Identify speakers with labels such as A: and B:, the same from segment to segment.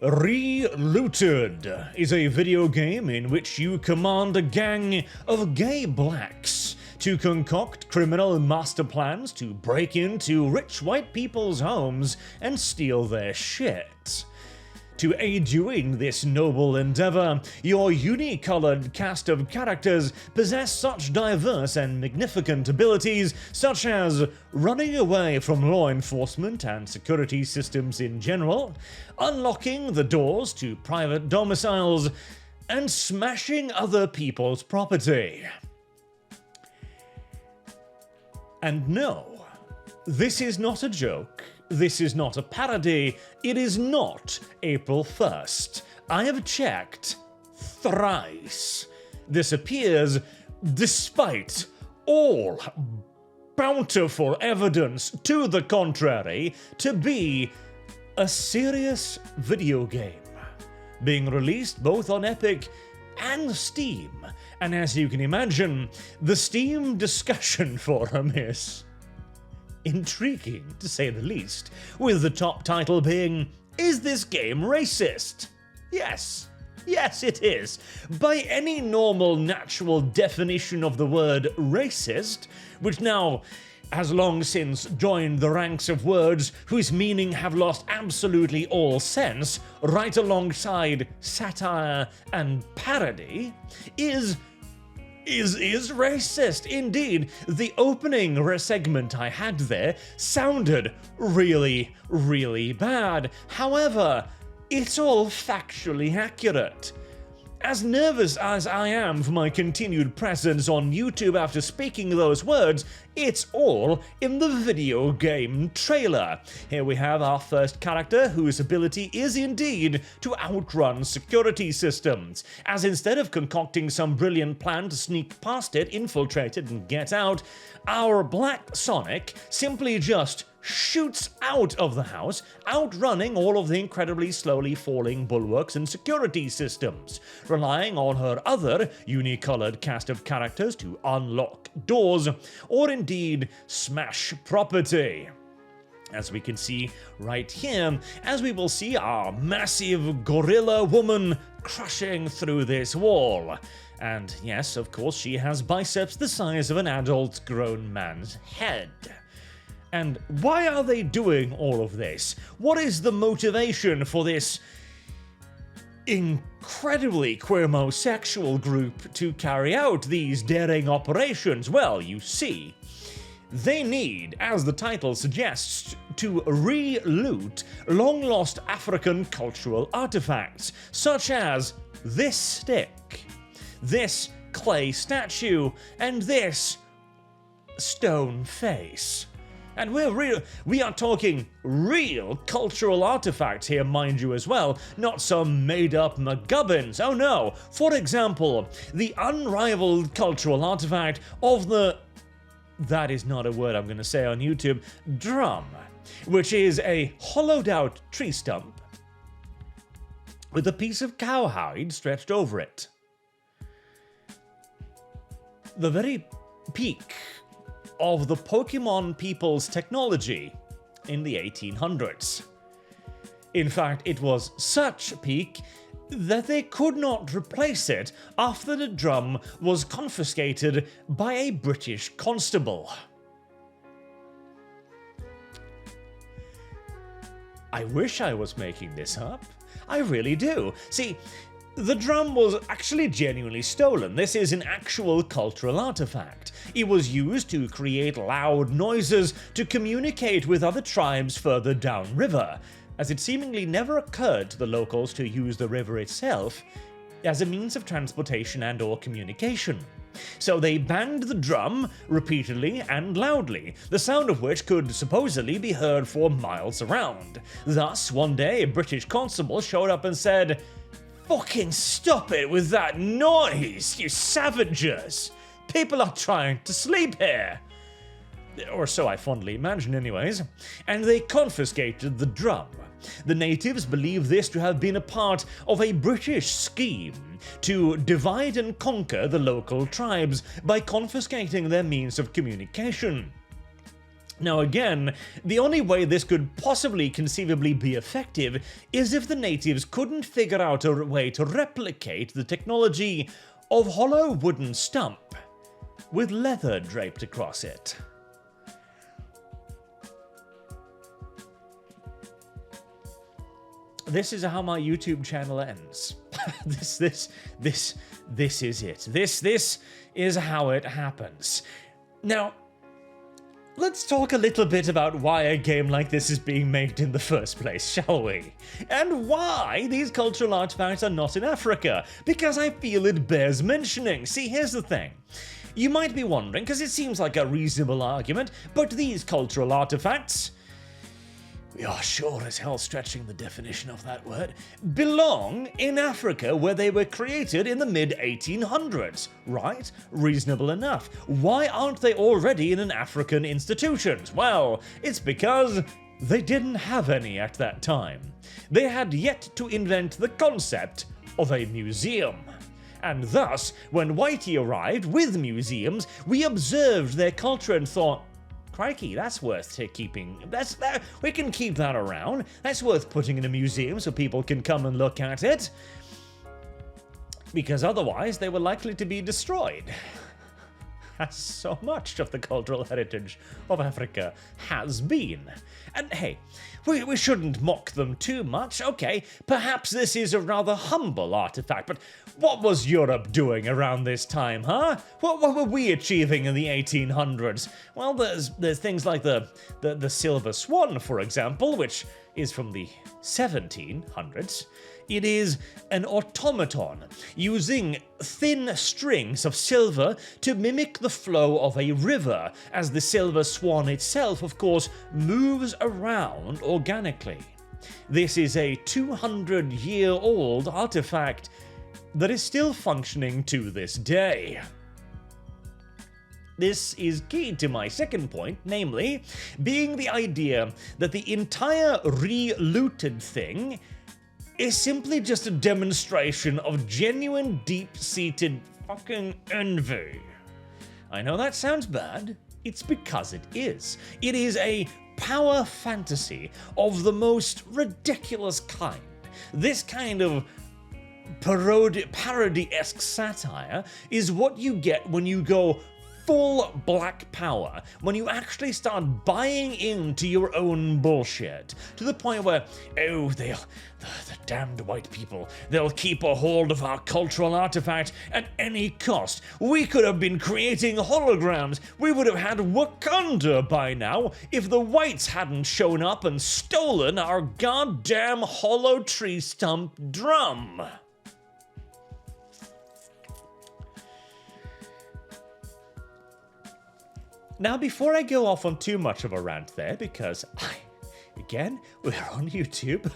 A: ReLooted is a video game in which you command a gang of gay blacks to concoct criminal master plans to break into rich white people's homes and steal their shit. To aid you in this noble endeavor, your uni-colored cast of characters possess such diverse and magnificent abilities such as running away from law enforcement and security systems in general, unlocking the doors to private domiciles, and smashing other people's property. And no, this is not a joke. This is not a parody, it is not April 1st. I have checked thrice. This appears, despite all bountiful evidence to the contrary, to be a serious video game, being released both on Epic and Steam. And as you can imagine, the Steam discussion forum is intriguing, to say the least, with the top title being, "Is this game racist?" Yes. Yes, it is. By any normal, natural definition of the word racist, which now has long since joined the ranks of words whose meaning have lost absolutely all sense, right alongside satire and parody, is racist. Indeed, the opening segment I had there sounded really, really bad. However, it's all factually accurate. As nervous as I am for my continued presence on YouTube after speaking those words, it's all in the video game trailer. Here we have our first character whose ability is indeed to outrun security systems, as instead of concocting some brilliant plan to sneak past it, infiltrate it, and get out, our Black Sonic simply just shoots out of the house, outrunning all of the incredibly slowly falling bulwarks and security systems, relying on her other uni-colored cast of characters to unlock doors, or indeed smash property. As we can see right here, as we will see our massive gorilla woman crushing through this wall. And yes, of course, she has biceps the size of an adult grown man's head. And why are they doing all of this? What is the motivation for this incredibly queermosexual group to carry out these daring operations? Well, you see, they need, as the title suggests, to re-loot long-lost African cultural artifacts, such as this stick, this clay statue, and this stone face. And we are talking real cultural artifacts here, mind you, as well, not some made-up McGubbins. Oh no! For example, the unrivaled cultural artifact of the... that is not a word I'm going to say on YouTube. Drum, which is a hollowed-out tree stump with a piece of cowhide stretched over it. The very peak of the Pokemon people's technology in the 1800s. In fact, it was such a peak that they could not replace it after the drum was confiscated by a British constable. I wish I was making this up. I really do. See, the drum was actually genuinely stolen. This is an actual cultural artifact. It was used to create loud noises to communicate with other tribes further downriver, as it seemingly never occurred to the locals to use the river itself as a means of transportation and/or communication. So they banged the drum repeatedly and loudly, the sound of which could supposedly be heard for miles around. Thus, one day, a British constable showed up and said, "Fucking stop it with that noise, you savages! People are trying to sleep here!" Or so I fondly imagine anyways. And they confiscated the drum. The natives believe this to have been a part of a British scheme to divide and conquer the local tribes by confiscating their means of communication. Now again, the only way this could possibly conceivably be effective is if the natives couldn't figure out a way to replicate the technology of hollow wooden stump with leather draped across it. This is how my YouTube channel ends. This is it. This is how it happens. Now, let's talk a little bit about why a game like this is being made in the first place, shall we? And why these cultural artifacts are not in Africa, because I feel it bears mentioning. See, here's the thing. You might be wondering, because it seems like a reasonable argument, but these cultural artifacts, we are sure as hell stretching the definition of that word, belong in Africa where they were created in the mid-1800s, right? Reasonable enough. Why aren't they already in an African institution? Well, it's because they didn't have any at that time. They had yet to invent the concept of a museum. And thus, when Whitey arrived with museums, we observed their culture and thought, crikey, that's worth keeping. We can keep that around. That's worth putting in a museum so people can come and look at it. Because otherwise, they were likely to be destroyed. As so much of the cultural heritage of Africa has been. And hey, we shouldn't mock them too much. Okay, perhaps this is a rather humble artifact, but what was Europe doing around this time, huh? What were we achieving in the 1800s? Well, there's things like the Silver Swan, for example, which is from the 1700s. It is an automaton using thin strings of silver to mimic the flow of a river, as the Silver Swan itself, of course, moves around organically. This is a 200-year-old artifact that is still functioning to this day. This is key to my second point, namely, being the idea that the entire ReLooted thing is simply just a demonstration of genuine, deep-seated fucking envy. I know that sounds bad. It's because it is. It is a power fantasy of the most ridiculous kind. This kind of parody-esque satire is what you get when you go full black power, when you actually start buying into your own bullshit, to the point where, oh, the damned white people, they'll keep a hold of our cultural artifact at any cost. We could have been creating holograms. We would have had Wakanda by now if the whites hadn't shown up and stolen our goddamn hollow tree stump drum. Now, before I go off on too much of a rant there, because, again, we're on YouTube,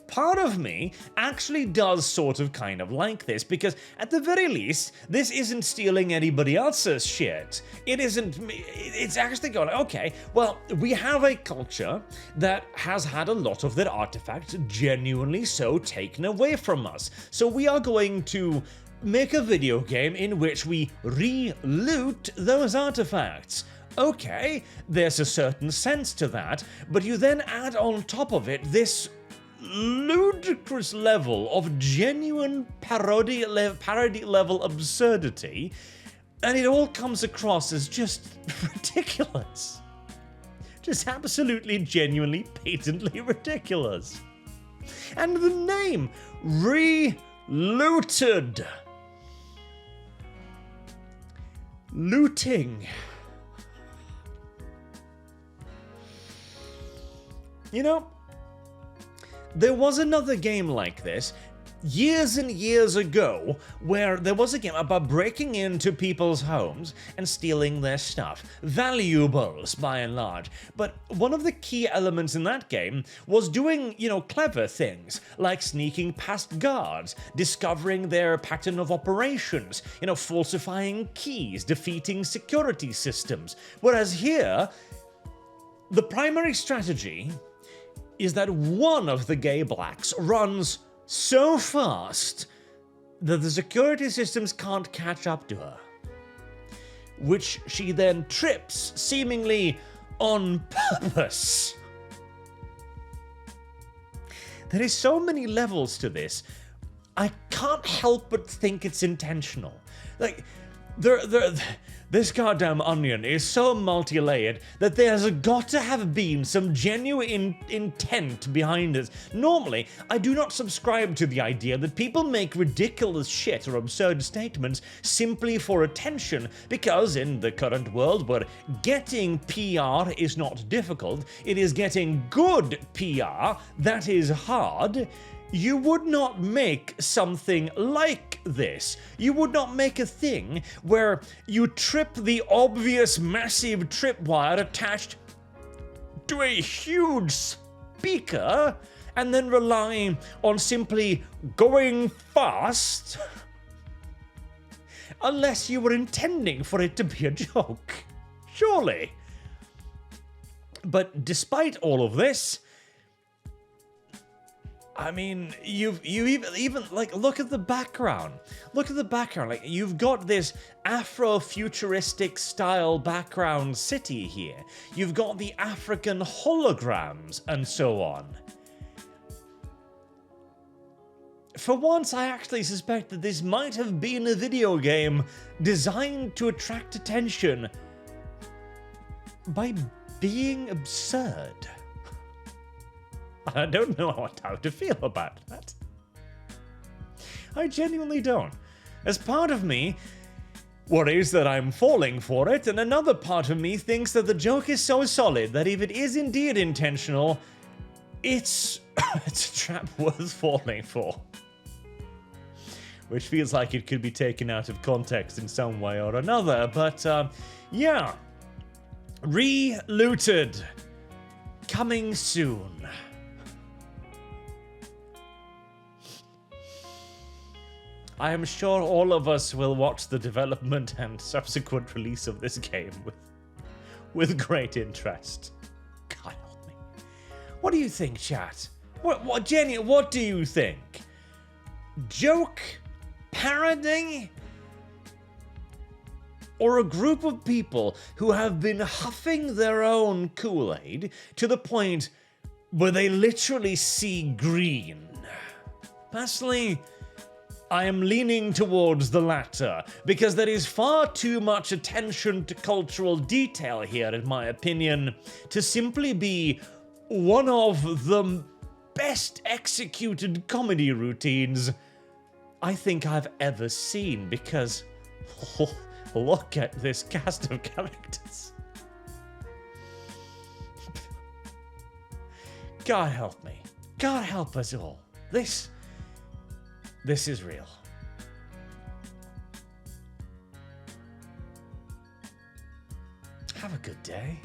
A: part of me actually does sort of kind of like this, because at the very least, this isn't stealing anybody else's shit. It's actually going, okay, well, we have a culture that has had a lot of their artifacts genuinely so taken away from us. So we are going to make a video game in which we re-loot those artifacts. Okay, there's a certain sense to that, but you then add on top of it this ludicrous level of genuine parody level absurdity, and it all comes across as just ridiculous. Just absolutely, genuinely, patently ridiculous. And the name, ReLooted. Looting. You know, there was another game like this years and years ago, where there was a game about breaking into people's homes and stealing their stuff. Valuables, by and large. But one of the key elements in that game was doing, clever things, like sneaking past guards, discovering their pattern of operations, falsifying keys, defeating security systems. Whereas here, the primary strategy is that one of the gay blacks runs so fast that the security systems can't catch up to her. which she then trips, seemingly on purpose. There is so many levels to this. I can't help but think it's intentional. Like, this goddamn onion is so multi-layered that there's got to have been some genuine intent behind it. Normally, I do not subscribe to the idea that people make ridiculous shit or absurd statements simply for attention, because in the current world where getting PR is not difficult, it is getting good PR that is hard. You would not make something like this. You would not make a thing where you trip the obvious massive tripwire attached to a huge speaker and then rely on simply going fast unless you were intending for it to be a joke. Surely. But despite all of this, I mean, you even like, look at the background. Look at the background. Like, you've got this Afro-futuristic style background city here. You've got the African holograms and so on. For once, I actually suspect that this might have been a video game designed to attract attention by being absurd. I don't know how to feel about that. I genuinely don't. As part of me worries that I'm falling for it, and another part of me thinks that the joke is so solid that if it is indeed intentional, it's a trap worth falling for. Which feels like it could be taken out of context in some way or another, but yeah. ReLooted. Coming soon. I am sure all of us will watch the development and subsequent release of this game with great interest. God help me. What do you think, chat? Jenny, what do you think? Joke? Parody? Or a group of people who have been huffing their own Kool-Aid to the point where they literally see green? Personally, I am leaning towards the latter, because there is far too much attention to cultural detail here, in my opinion, to simply be one of the best executed comedy routines I think I've ever seen, because look at this cast of characters. God help me. God help us all. This is real. Have a good day.